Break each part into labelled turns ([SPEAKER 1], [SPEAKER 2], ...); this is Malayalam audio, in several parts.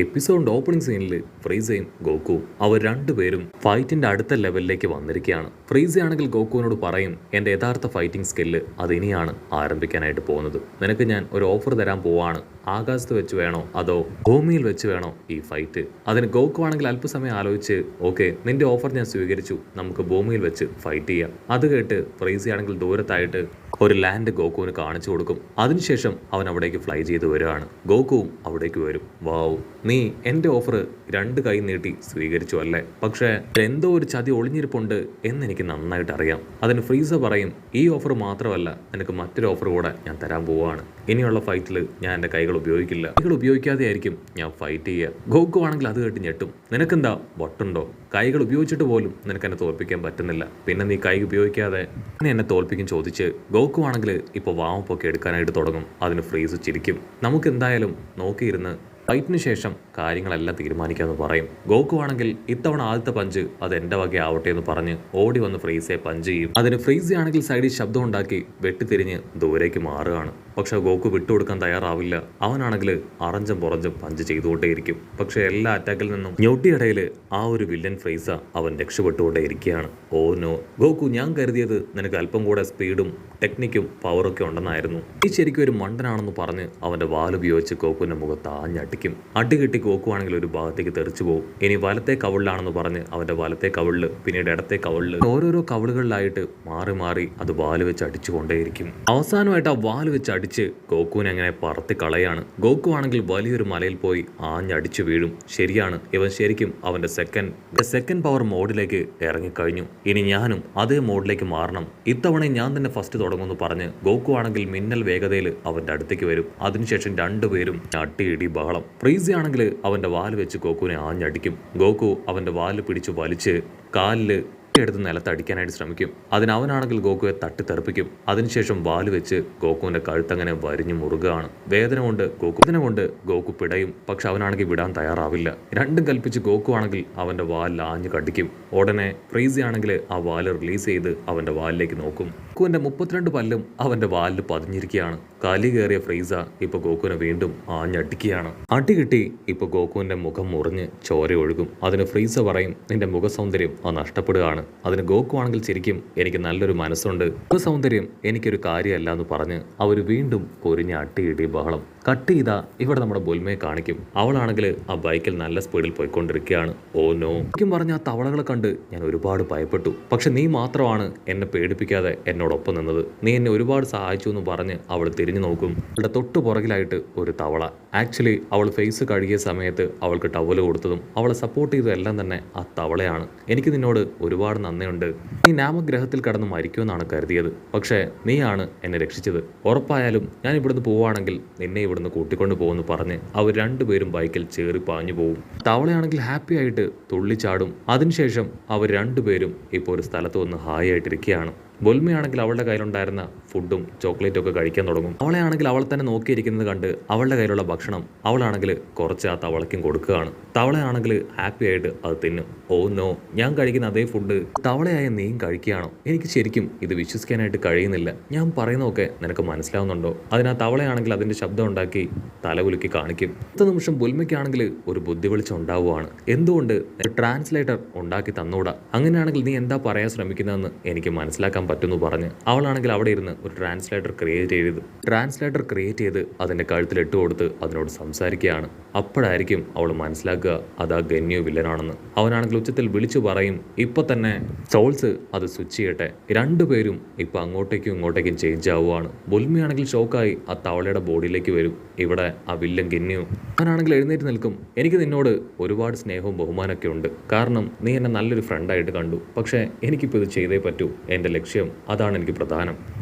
[SPEAKER 1] എപ്പിസോഡിന്റെ ഓപ്പണിംഗ് സീനിൽ ഫ്രീസയും ഗോക്കുവും അവർ രണ്ടുപേരും ഫൈറ്റിന്റെ അടുത്ത ലെവലിലേക്ക് വന്നിരിക്കുകയാണ്. ഫ്രീസ ആണെങ്കിൽ ഗോക്കുവിനോട് പറയും, എന്റെ യഥാർത്ഥ ഫൈറ്റിംഗ് സ്കില്ല് അത് ഇനിയാണ് ആരംഭിക്കാനായിട്ട് പോകുന്നത്. നിനക്ക് ഞാൻ ഒരു ഓഫർ തരാൻ പോവാണ്. ആകാശത്ത് വെച്ച് വേണോ അതോ ഭൂമിയിൽ വെച്ച് വേണോ ഈ ഫൈറ്റ്? അതിന് ഗോക്കു ആണെങ്കിൽ അല്പസമയം ആലോചിച്ച്, ഓക്കെ നിന്റെ ഓഫർ ഞാൻ സ്വീകരിച്ചു, നമുക്ക് ഭൂമിയിൽ വെച്ച് ഫൈറ്റ് ചെയ്യാം. അത് കേട്ട് ഫ്രീസ ആണെങ്കിൽ ദൂരത്തായിട്ട് ഒരു ലാൻഡ് ഗോക്കുവിന് കാണിച്ചു കൊടുക്കും. അതിനുശേഷം അവൻ അവിടേക്ക് ഫ്ലൈ ചെയ്ത് വരികയാണ്. ഗോക്കുവും അവിടേക്ക് വരും. വാവ്, നീ എൻ്റെ ഓഫർ രണ്ട് കൈ നീട്ടി സ്വീകരിച്ചു അല്ലേ? പക്ഷേ എന്തോ ഒരു ചതി ഒളിഞ്ഞിരിപ്പുണ്ട് എന്നെനിക്ക് നന്നായിട്ട് അറിയാം. അതിന് ഫ്രീസ പറയും, ഈ ഓഫർ മാത്രമല്ല, നിനക്ക് മറ്റൊരു ഓഫർ കൂടെ ഞാൻ തരാൻ പോവുകയാണ്. ഇനിയുള്ള ഫൈറ്റിൽ ഞാൻ എൻ്റെ കൈകൾ ഉപയോഗിക്കില്ല. കൈകൾ ഉപയോഗിക്കാതെ ആയിരിക്കും ഞാൻ ഫൈറ്റ് ചെയ്യുക. ഗോക്കു ആണെങ്കിൽ അത് കേട്ട് ഞെട്ടും. നിനക്കെന്താ വട്ടുണ്ടോ? കൈകൾ ഉപയോഗിച്ചിട്ട് പോലും നിനക്ക് എന്നെ തോൽപ്പിക്കാൻ പറ്റുന്നില്ല, പിന്നെ നീ കൈ ഉപയോഗിക്കാതെ എന്നെ തോൽപ്പിക്കും ചോദിച്ച് ഗോക്കു ആണെങ്കിൽ ഇപ്പോൾ വാമപ്പൊക്കെ എടുക്കാനായിട്ട് തുടങ്ങും. അതിന് ഫ്രീസ് ചിരിക്കും. നമുക്ക് എന്തായാലും നോക്കിയിരുന്ന് ഫൈറ്റിന് ശേഷം കാര്യങ്ങളെല്ലാം തീരുമാനിക്കാമെന്ന് പറയും. ഗോക്കു ആണെങ്കിൽ ഇത്തവണ ആദ്യത്തെ പഞ്ച് അത് എൻ്റെ വക ആവട്ടെ എന്ന് പറഞ്ഞ് ഓടി വന്ന് ഫ്രീസയെ പഞ്ച് ചെയ്യും. അതിന് ഫ്രീസ ആണെങ്കിൽ സൈഡിൽ ശബ്ദം ഉണ്ടാക്കി വെട്ടിത്തിരിഞ്ഞ് ദൂരേക്ക് മാറുകയാണ്. പക്ഷെ ഗോക്കു വിട്ടുകൊടുക്കാൻ തയ്യാറാവില്ല. അവനാണെങ്കിൽ അറഞ്ചും പുറഞ്ചും പഞ്ച് ചെയ്തുകൊണ്ടേയിരിക്കും. പക്ഷെ എല്ലാ അറ്റാക്കിൽ നിന്നും ഞൊട്ടിയിടയിൽ ആ ഒരു വില്ലൻ ഫ്രീസ അവൻ രക്ഷപ്പെട്ടുകൊണ്ടേയിരിക്കുകയാണ്. ഓ നോ ഗോക്കു, ഞാൻ കരുതിയത് നിനക്ക് അല്പം കൂടെ സ്പീഡും ടെക്നിക്കും പവറൊക്കെ ഉണ്ടെന്നായിരുന്നു. ഈ ശരിക്കും ഒരു മണ്ടനാണെന്ന് പറഞ്ഞ് അവന്റെ വാലുപയോഗിച്ച് ഗോക്കുവിന്റെ മുഖത്ത് ആഞ്ഞടിക്കും. അടികിട്ടി ഗോക്കു ആണെങ്കിൽ ഒരു ഭാഗത്തേക്ക് തെറിച്ചു പോകും. ഇനി വലത്തെ കവിളിലാണെന്ന് പറഞ്ഞ് അവന്റെ വലത്തെ കവിളില്, പിന്നീട് ഇടത്തെ കവിളില്, ഓരോരോ കവിളുകളിലായിട്ട് മാറി മാറി അത് വാല് വെച്ച് അടിച്ചുകൊണ്ടേയിരിക്കും. അവസാനമായിട്ട് ആ വാല് വെച്ച് അടിച്ച് ഗോക്കുവിനെ അങ്ങനെ പറത്തി കളയാണ്. ഗോക്കു ആണെങ്കിൽ വലിയൊരു മലയിൽ പോയി ആഞ്ഞടിച്ചു വീഴും. ശരിയാണ്, ഇവൻ ശരിക്കും അവന്റെ സെക്കൻഡ് പവർ മോഡിലേക്ക് ഇറങ്ങിക്കഴിഞ്ഞു. ഇനി ഞാനും അതേ മോഡിലേക്ക് മാറണം. ഇത്തവണ ഞാൻ തന്നെ ഫസ്റ്റ് തുടങ്ങുമെന്ന് പറഞ്ഞ് ഗോക്കു ആണെങ്കിൽ മിന്നൽ വേഗതയിൽ അവന്റെ അടുത്തേക്ക് വരും. അതിനുശേഷം രണ്ടുപേരും അട്ടിയിടി ബഹളം. ഫ്രീസ ആണെങ്കിൽ അവന്റെ വാല് വെച്ച് ഗോക്കുവിനെ ആഞ്ഞടിക്കും. ഗോക്കു അവന്റെ വാല് പിടിച്ചു വലിച്ച് കാലില് എടുത്ത് നിലത്ത് അടിക്കാനായിട്ട് ശ്രമിക്കും. അവനാണെങ്കിൽ ഗോക്കുവെ തട്ടിത്തെറിപ്പിക്കും. അതിനുശേഷം വാല് വെച്ച് ഗോക്കുവിന്റെ കഴുത്തങ്ങനെ വരിഞ്ഞു മുറുകയാണ്. വേദന കൊണ്ട് ഗോക്കു പിടയും. പക്ഷെ അവനാണെങ്കിൽ വിടാൻ തയ്യാറാവില്ല. രണ്ടും കൽപ്പിച്ച് ഗോക്കു ആണെങ്കിൽ അവന്റെ വാലിൽ ആഞ്ഞു കടിക്കും. ഉടനെ ഫ്രീസ ആണെങ്കിൽ ആ വാല് റിലീസ് ചെയ്ത് അവന്റെ വാലിലേക്ക് നോക്കും. ഗോക്കുവിന്റെ 32 പല്ലും അവന്റെ വാലിൽ പതിഞ്ഞിരിക്കുകയാണ്. കലി കയറിയ ഫ്രീസ ഇപ്പൊ ഗോക്കുവിനെ വീണ്ടും ആഞ്ഞടിക്കുകയാണ്. അടി കിട്ടി ഇപ്പൊ ഗോക്കുവിന്റെ മുഖം മുറിഞ്ഞ് ചോര ഒഴുകും. അതിന് ഫ്രീസ പറയും, നിന്റെ മുഖസൗന്ദര്യം അത് നഷ്ടപ്പെടുകയാണ്. അതിന് ഗോക്കു ആണെങ്കിൽ ശരിക്കും എനിക്ക് നല്ലൊരു മനസ്സുണ്ട്, മുഖസൗന്ദര്യം എനിക്കൊരു കാര്യമല്ല എന്ന് പറഞ്ഞ് അവർ വീണ്ടും പൊരിഞ്ഞ് അട്ടിയിടി ബഹളം. കട്ട് ചെയ്താ ഇവിടെ നമ്മുടെ ബുൽമയെ കാണിക്കും. അവളാണെങ്കിൽ ആ ബൈക്കിൽ നല്ല സ്പീഡിൽ പോയിക്കൊണ്ടിരിക്കുകയാണ്. ഓ നോ, ശരിക്കും പറഞ്ഞ ആ തവളകളെ കണ്ട് ഞാൻ ഒരുപാട് ഭയപ്പെട്ടു. പക്ഷെ നീ മാത്രമാണ് എന്നെ പേടിപ്പിക്കാതെ എന്നോടൊപ്പം നിന്നത്. നീ എന്നെ ഒരുപാട് സഹായിച്ചു എന്ന് പറഞ്ഞ് അവൾ തിരിഞ്ഞു നോക്കും. അവളുടെ തൊട്ടു പുറകിലായിട്ട് ഒരു തവള. ആക്ച്വലി അവൾ ഫേസ് കഴുകിയ സമയത്ത് അവൾക്ക് ടവല് കൊടുത്തതും അവളെ സപ്പോർട്ട് ചെയ്തതും എല്ലാം തന്നെ ആ തവളയാണ്. എനിക്ക് നിന്നോട് ഒരുപാട് നന്ദിയുണ്ട്. നീ നാമഗ്രഹത്തിൽ കടന്ന് മരിക്കുമെന്നാണ് കരുതിയത്, പക്ഷേ നീയാണ് എന്നെ രക്ഷിച്ചത്. ഉറപ്പായാലും ഞാൻ ഇവിടുന്ന് പോവുകയാണെങ്കിൽ നിന്നെ ഇവിടുന്ന് കൂട്ടിക്കൊണ്ട് പോകുമെന്ന് പറഞ്ഞ് അവർ രണ്ടുപേരും ബൈക്കിൽ ചേറി പാഞ്ഞു പോകും. തവളയാണെങ്കിൽ ഹാപ്പി ആയിട്ട് തുള്ളിച്ചാടും. അതിനുശേഷം അവർ രണ്ടുപേരും ഇപ്പോൾ ഒരു സ്ഥലത്ത് വന്ന് ഹായ് ആയിട്ടിരിക്കുകയാണ്. ബുൽമയാണെങ്കിൽ അവളുടെ കയ്യിലുണ്ടായിരുന്ന ഫുഡും ചോക്ലേറ്റും ഒക്കെ കഴിക്കാൻ തുടങ്ങും. അവളെയാണെങ്കിൽ അവൾ തന്നെ നോക്കിയിരിക്കുന്നത് കണ്ട് അവളുടെ കയ്യിലുള്ള ഭക്ഷണം അവളാണെങ്കിൽ കുറച്ച് ആ തവളയ്ക്കും കൊടുക്കുകയാണ്. തവളയാണെങ്കിൽ ഹാപ്പി ആയിട്ട് അത് തിന്നും. ഓ നോ, ഞാൻ കഴിക്കുന്ന അതേ ഫുഡ് തവളയായ നീയും കഴിക്കുകയാണോ? എനിക്ക് ശരിക്കും ഇത് വിശ്വസിക്കാനായിട്ട് കഴിയുന്നില്ല. ഞാൻ പറയുന്നതൊക്കെ നിനക്ക് മനസ്സിലാവുന്നുണ്ടോ? അതിനാ തവളയാണെങ്കിൽ അതിന്റെ ശബ്ദം ഉണ്ടാക്കി തലകുലുക്കി കാണിക്കും. അടുത്ത നിമിഷം ബുൽമയ്ക്കാണെങ്കിൽ ഒരു ബുദ്ധി വെളിച്ചം ഉണ്ടാവുകയാണ്. എന്തുകൊണ്ട് ട്രാൻസ്ലേറ്റർ ഉണ്ടാക്കി തന്നൂടാ? അങ്ങനെയാണെങ്കിൽ നീ എന്താ പറയാൻ ശ്രമിക്കുന്നതെന്ന് എനിക്ക് മനസ്സിലാക്കാൻ പറ്റുന്നു പറഞ്ഞ് അവളാണെങ്കിൽ അവിടെ ഇരുന്ന് ഒരു ട്രാൻസ്ലേറ്റർ ക്രിയേറ്റ് ചെയ്ത് അതിന്റെ കഴുത്തിൽ ഇട്ട് കൊടുത്ത് അതിനോട് സംസാരിക്കുകയാണ്. അപ്പോഴായിരിക്കും അവൾ മനസ്സിലാക്കുക അതാ ഗന്യു വില്ലനാണെന്ന്. അവനാണെങ്കിൽ ഉച്ചത്തിൽ വിളിച്ചു പറയും, ഇപ്പൊ തന്നെ സോൾസ് അത് സ്വിച്ച് ചെയ്യട്ടെ. രണ്ടുപേരും ഇപ്പൊ അങ്ങോട്ടേക്കും ഇങ്ങോട്ടേക്കും ചേഞ്ച് ആവുകയാണ്. ബുൽമയാണെങ്കിൽ ഷോക്കായി ആ തവളയുടെ ബോഡിയിലേക്ക് വരും. ഇവിടെ ആ വില്ലൻ ഗന്യു. അവനാണെങ്കിൽ എഴുന്നേറ്റ് നിൽക്കും. എനിക്ക് നിന്നോട് ഒരുപാട് സ്നേഹവും ബഹുമാനമൊക്കെ ഉണ്ട്. കാരണം നീ എന്നെ നല്ലൊരു ഫ്രണ്ടായിട്ട് കണ്ടു. പക്ഷേ എനിക്കിപ്പോൾ ഇത് ചെയ്തേ പറ്റൂ. എൻ്റെ ലക്ഷ്യം അതാണ് എനിക്ക് പ്രധാനം.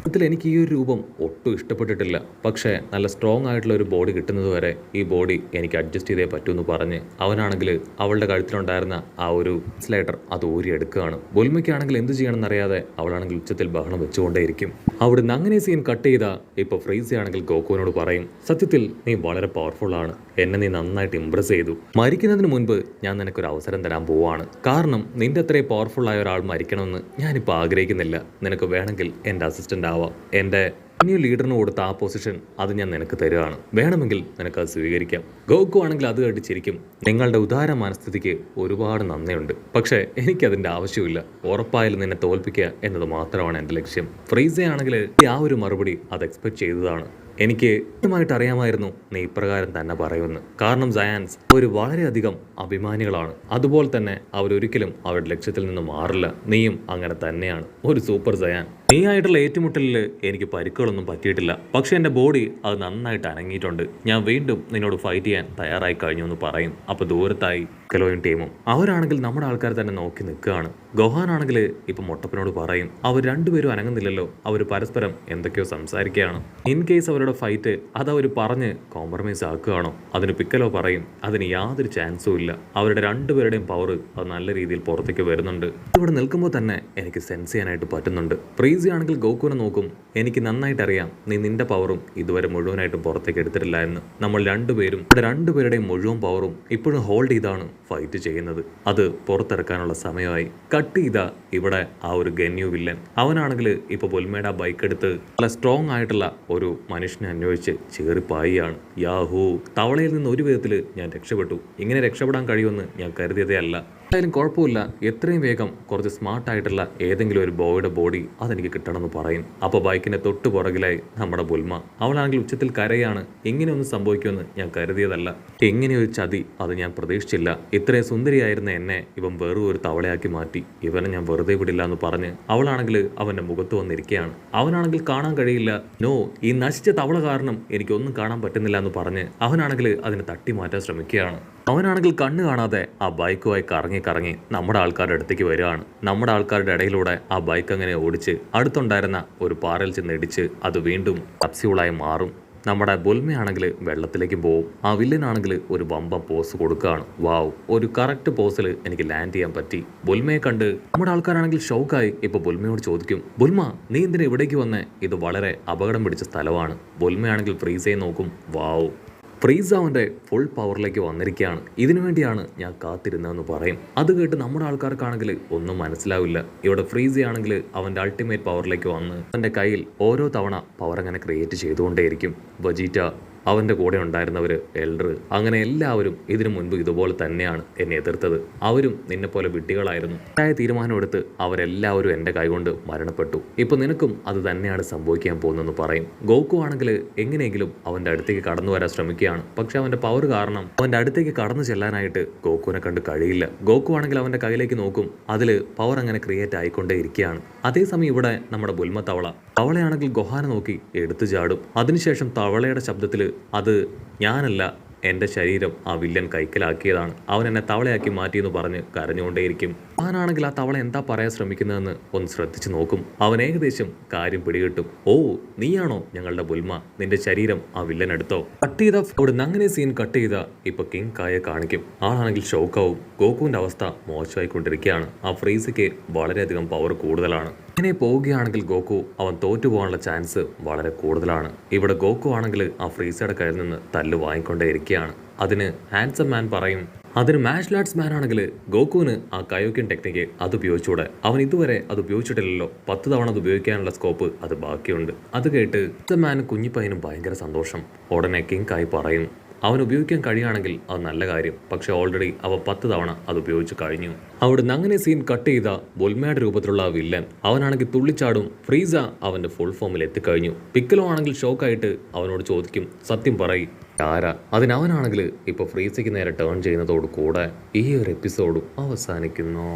[SPEAKER 1] എനിക്ക് ഈ ഒരു രൂപം ഒട്ടും ഇഷ്ടപ്പെട്ടിട്ടില്ല. പക്ഷേ നല്ല സ്ട്രോങ് ആയിട്ടുള്ള ഒരു ബോഡി കിട്ടുന്നത് വരെ ഈ ബോഡി എനിക്ക് അഡ്ജസ്റ്റ് ചെയ്തേ പറ്റൂ എന്ന് പറഞ്ഞ് അവനാണെങ്കിൽ അവളുടെ കഴുത്തിലുണ്ടായിരുന്ന ആ ഒരു സ്ലേറ്റർ അത് ഊരിയെടുക്കുകയാണ്. ബുൽമയ്ക്കാണെങ്കിൽ എന്ത് ചെയ്യണമെന്നറിയാതെ അവളാണെങ്കിൽ ഉച്ചത്തിൽ ബഹളം വെച്ചുകൊണ്ടേയിരിക്കും. അവിടുന്ന് അങ്ങനെ സീൻ കട്ട് ചെയ്താ ഇപ്പോൾ ഫ്രീസ ആണെങ്കിൽ ഗോക്കുവിനോട് പറയും, സത്യത്തിൽ നീ വളരെ പവർഫുൾ ആണ്. എന്നെ നീ നന്നായിട്ട് ഇംപ്രസ് ചെയ്തു. മരിക്കുന്നതിന് മുൻപ് ഞാൻ നിനക്കൊരു അവസരം തരാൻ പോവാണ്. കാരണം നിന്റെ അത്രയും പവർഫുൾ ആയ ഒരാൾ മരിക്കണമെന്ന് ഞാനിപ്പോൾ ആഗ്രഹിക്കുന്നില്ല. നിനക്ക് വേണമെങ്കിൽ എൻ്റെ അസിസ്റ്റന്റ് ആവാം. എൻ്റെ ഇനി ലീഡറിന് കൊടുത്ത ആ പൊസിഷൻ അത് ഞാൻ നിനക്ക് തരുകയാണ്, വേണമെങ്കിൽ നിനക്ക് അത് സ്വീകരിക്കാം. ഗോക്കു ആണെങ്കിൽ അത് കേട്ട് ചിരിക്കും. നിങ്ങളുടെ ഉദാര മനസ്ഥിതിക്ക് ഒരുപാട് നന്ദിയുണ്ട്, പക്ഷേ എനിക്കതിൻ്റെ ആവശ്യമില്ല. ഉറപ്പായാലും നിന്നെ തോൽപ്പിക്കുക എന്നത് മാത്രമാണ് എൻ്റെ ലക്ഷ്യം. ഫ്രീസ ആണെങ്കിൽ ആ ഒരു മറുപടി അത് എക്സ്പെക്ട് ചെയ്തതാണ്. എനിക്ക് കൃത്യമായിട്ട് അറിയാമായിരുന്നു നീ ഇപ്രകാരം തന്നെ പറയുമെന്ന്. കാരണം സയാൻസ് ഒരു വളരെയധികം അഭിമാനികളാണ്. അതുപോലെ തന്നെ അവരൊരിക്കലും അവരുടെ ലക്ഷ്യത്തിൽ നിന്ന് മാറില്ല. നീയും അങ്ങനെ തന്നെയാണ്. ഒരു സൂപ്പർ സയാൻ. നീ ആയിട്ടുള്ള ഏറ്റുമുട്ടലിൽ എനിക്ക് പരിക്കുകളൊന്നും പറ്റിയിട്ടില്ല, പക്ഷെ എൻ്റെ ബോഡി അത് നന്നായിട്ട് അനങ്ങിയിട്ടുണ്ട്. ഞാൻ വീണ്ടും നിന്നോട് ഫൈറ്റ് ചെയ്യാൻ തയ്യാറായി കഴിഞ്ഞു എന്ന് പറയും. അപ്പോൾ ദൂരത്തായി കലോയും ടീമും അവരാണെങ്കിൽ നമ്മുടെ ആൾക്കാർ തന്നെ നോക്കി നിൽക്കുകയാണ്. ഗോഹാൻ ആണെങ്കിൽ ഇപ്പം മൊട്ടപ്പനോട് പറയും അവർ രണ്ടുപേരും അനങ്ങുന്നില്ലല്ലോ, അവർ പരസ്പരം എന്തൊക്കെയോ സംസാരിക്കുകയാണ്. ഇൻ കേസ് അവരുടെ ഫൈറ്റ് അത് അവർ പറഞ്ഞ് കോംപ്രമൈസ് ആക്കുകയാണോ? അതിന് പിക്കലോ പറയും അതിന് യാതൊരു ചാൻസും ഇല്ല. അവരുടെ രണ്ടുപേരുടെയും പവർ അത് നല്ല രീതിയിൽ പുറത്തേക്ക് വരുന്നുണ്ട്. ഇവിടെ നിൽക്കുമ്പോൾ തന്നെ എനിക്ക് സെൻസ് ചെയ്യാനായിട്ട് പറ്റുന്നുണ്ട്. ഫ്രീസി ആണെങ്കിൽ ഗോക്കുവിനെ നോക്കും. എനിക്ക് നന്നായിട്ട് അറിയാം നീ നിന്റെ പവറും ഇതുവരെ മുഴുവനായിട്ടും പുറത്തേക്ക് എടുത്തിട്ടില്ല എന്ന്. നമ്മൾ രണ്ടുപേരുടെയും മുഴുവൻ പവറും ഇപ്പോഴും ഹോൾഡ് ചെയ്താണ് ഫൈറ്റ് ചെയ്യുന്നത്. അത് പുറത്തിറക്കാനുള്ള സമയമായി. കട്ട് ചെയ്ത ഇവിടെ ആ ഒരു ഗന്യു വില്ലൻ അവനാണെങ്കിൽ ഇപ്പോൾ ബുൽമയുടെ ബൈക്ക് എടുത്ത് നല്ല സ്ട്രോങ് ആയിട്ടുള്ള ഒരു മനുഷ്യനെ അന്വേഷിച്ച് ചേറിപ്പായിയാണ്. യാഹൂ, തവളയിൽ നിന്ന് ഒരു വിധത്തിൽ ഞാൻ രക്ഷപ്പെട്ടു. ഇങ്ങനെ രക്ഷപ്പെടാൻ കഴിയുമെന്ന് ഞാൻ കരുതിയതേ അല്ല. എന്തായാലും കുഴപ്പമില്ല, എത്രയും വേഗം കുറച്ച് സ്മാർട്ടായിട്ടുള്ള ഏതെങ്കിലും ഒരു ബോയുടെ ബോഡി അതെനിക്ക് കിട്ടണമെന്ന് പറയും. അപ്പോൾ ബൈക്കിൻ്റെ തൊട്ട് പുറകിലായി നമ്മുടെ ബുൽമ. അവളാണെങ്കിൽ ഉച്ചത്തിൽ കരയാണ്. ഇങ്ങനെയൊന്നും സംഭവിക്കുമെന്ന് ഞാൻ കരുതിയതല്ല. ഇങ്ങനെയൊരു ചതി അത് ഞാൻ പ്രതീക്ഷിച്ചില്ല. ഇത്രയും സുന്ദരിയായിരുന്ന എന്നെ ഇവൻ വെറും ഒരു തവളയാക്കി മാറ്റി. ഇവനെ ഞാൻ വെറുതെ വിടില്ല എന്ന് പറഞ്ഞ് അവളാണെങ്കിൽ അവൻ്റെ മുഖത്ത് വന്നിരിക്കുകയാണ്. അവനാണെങ്കിൽ കാണാൻ കഴിയില്ല. നോ, ഈ നശിച്ച തവള കാരണം എനിക്കൊന്നും കാണാൻ പറ്റുന്നില്ല എന്ന് പറഞ്ഞ് അവനാണെങ്കിൽ അതിനെ തട്ടി മാറ്റാൻ ശ്രമിക്കുകയാണ്. അവനാണെങ്കിൽ കണ്ണ് കാണാതെ ആ ബൈക്കുമായി കറങ്ങി നമ്മുടെ ആൾക്കാരുടെ അടുത്തേക്ക് വരികയാണ്. നമ്മുടെ ആൾക്കാരുടെ ഇടയിലൂടെ ആ ബൈക്ക് അങ്ങനെ ഓടിച്ച് അടുത്തുണ്ടായിരുന്ന ഒരു പാറയിൽ ചെന്ന് ഇടിച്ച് അത് വീണ്ടും കപ്സ്യൂളായി മാറും. നമ്മുടെ ബുൽമയാണെങ്കിൽ വെള്ളത്തിലേക്ക് പോവും. ആ വില്ലനാണെങ്കിൽ ഒരു വമ്പം പോസ് കൊടുക്കുകയാണ്. വാവ്, ഒരു കറക്റ്റ് പോസിൽ എനിക്ക് ലാൻഡ് ചെയ്യാൻ പറ്റി. ബുൽമയെ കണ്ട് നമ്മുടെ ആൾക്കാരാണെങ്കിൽ ഷോക്കായി. ഇപ്പോൾ ബുൽമയോട് ചോദിക്കും, ബുൽമ നീ എന്തിനാ ഇവിടേക്ക് വന്നേ? ഇത് വളരെ അപകടം പിടിച്ച സ്ഥലമാണ്. ബുൽമയാണെങ്കിൽ ഫ്രീസയെ നോക്കും. വാവ്, ഫ്രീസ അവൻ്റെ ഫുൾ പവറിലേക്ക് വന്നിരിക്കുകയാണ്. ഇതിനു വേണ്ടിയാണ് ഞാൻ കാത്തിരുന്നതെന്ന് പറയും. അത് കേട്ട് നമ്മുടെ ആൾക്കാർക്കാണെങ്കിൽ ഒന്നും മനസ്സിലാവില്ല. ഇവിടെ ഫ്രീസ ആണെങ്കിൽ അവൻ്റെ അൾട്ടിമേറ്റ് പവറിലേക്ക് വന്ന് അവൻ്റെ കയ്യിൽ ഓരോ തവണ പവർ അങ്ങനെ ക്രിയേറ്റ് ചെയ്തുകൊണ്ടേയിരിക്കും. വജീറ്റ, അവൻ്റെ കൂടെ ഉണ്ടായിരുന്നവർ, എൽഡർ, അങ്ങനെ എല്ലാവരും ഇതിനു മുൻപ് ഇതുപോലെ തന്നെയാണ് എന്നെ എതിർത്തത്. അവരും നിന്നെപ്പോലെ വിഡ്ഢികളായിരുന്നു. തെറ്റായ തീരുമാനമെടുത്ത് അവരെല്ലാവരും എൻ്റെ കൈകൊണ്ട് മരണപ്പെട്ടു. ഇപ്പം നിനക്കും അത് തന്നെയാണ് സംഭവിക്കാൻ പോകുന്നതെന്ന് പറയും. ഗോക്കു ആണെങ്കിൽ എങ്ങനെയെങ്കിലും അവൻ്റെ അടുത്തേക്ക് കടന്നു വരാൻ ശ്രമിക്കുകയാണ്. പക്ഷെ അവൻ്റെ പവർ കാരണം അവൻ്റെ അടുത്തേക്ക് കടന്നു ചെല്ലാനായിട്ട് ഗോക്കുവിനെ കണ്ട് കഴിയില്ല. ഗോക്കു ആണെങ്കിൽ അവൻ്റെ കയ്യിലേക്ക് നോക്കും. അതിൽ പവർ അങ്ങനെ ക്രിയേറ്റ് ആയിക്കൊണ്ടേ ഇരിക്കുകയാണ്. അതേസമയം ഇവിടെ നമ്മുടെ ബുൽമ തവളയാണെങ്കിൽ ഗോഹാനെ നോക്കി എടുത്തു ചാടും. അതിനുശേഷം തവളയുടെ ശബ്ദത്തിൽ അത് ഞാനല്ല, എൻ്റെ ശരീരം ആ വില്ലൻ കൈക്കലാക്കിയതാണ്, അവൻ എന്നെ തവളയാക്കി മാറ്റിയെന്ന് പറഞ്ഞ് കരഞ്ഞുകൊണ്ടേയിരിക്കും. അവനാണെങ്കിൽ ആ തവള എന്താ പറയാൻ ശ്രമിക്കുന്നതെന്ന് ഒന്ന് ശ്രദ്ധിച്ചു നോക്കും. അവൻ ഏകദേശം കാര്യം പിടികിട്ടും. ഓ, നീയാണോ ഞങ്ങളുടെ ബുൽമ? നിന്റെ ശരീരം ആ വില്ലൻ എടുത്തോ? കട്ട് ചെയ്ത അവിടുന്ന് അങ്ങനെ സീൻ കട്ട് ചെയ്ത ഇപ്പൊ കിങ് കായെ കാണിക്കും. ആളാണെങ്കിൽ ഷോക്കാവും. ഗോകുവിന്റെ അവസ്ഥ മോശമായിക്കൊണ്ടിരിക്കുകയാണ്. ആ ഫ്രീസയ്ക്ക് വളരെയധികം പവർ കൂടുതലാണ്. ഇങ്ങനെ പോവുകയാണെങ്കിൽ ഗോകു അവൻ തോറ്റു പോകാനുള്ള ചാൻസ് വളരെ കൂടുതലാണ്. ഇവിടെ ഗോകു ആണെങ്കിൽ ആ ഫ്രീസയുടെ കയ്യിൽ നിന്ന് തല്ല് വാങ്ങിക്കൊണ്ടേയിരിക്കുകയാണ്. അതിന് ഹാൻസം മാൻ പറയും, അതിന് മാർഷൽ ആർട്സ് മാൻ ആണെങ്കിൽ ഗോകുവിന് ആ കയോക്കിൻ ടെക്നിക്ക് അത് ഉപയോഗിച്ചൂടെ? അവൻ ഇതുവരെ അത് ഉപയോഗിച്ചിട്ടില്ലല്ലോ. 10 തവണ അത് ഉപയോഗിക്കാനുള്ള സ്കോപ്പ് അത് ബാക്കിയുണ്ട്. അത് കേട്ട് മാൻ കുഞ്ഞിപ്പയ്യനും ഭയങ്കര സന്തോഷം. ഉടനെ കിങ് കായ് പറയും, അവൻ ഉപയോഗിക്കാൻ കഴിയുകയാണെങ്കിൽ അത് നല്ല കാര്യം. പക്ഷെ ഓൾറെഡി അവൻ 10 തവണ അത് ഉപയോഗിച്ച് കഴിഞ്ഞു. അവിടുന്ന് അങ്ങനെ സീൻ കട്ട് ചെയ്ത ബുൽമയുടെ രൂപത്തിലുള്ള ആ വില്ലൻ അവനാണെങ്കിൽ തുള്ളിച്ചാടും. ഫ്രീസ അവന്റെ ഫുൾ ഫോമിൽ എത്തിക്കഴിഞ്ഞു. പിക്കലോ ആണെങ്കിൽ ഷോക്കായിട്ട് അവനോട് ചോദിക്കും, സത്യം പറയും ആരാ? അതിനവനാണെങ്കിൽ ഇപ്പൊ ഫ്രീസയ്ക്ക് നേരെ ടേൺ ചെയ്യുന്നതോട് കൂടെ ഈ ഒരു എപ്പിസോഡും അവസാനിക്കുന്നു.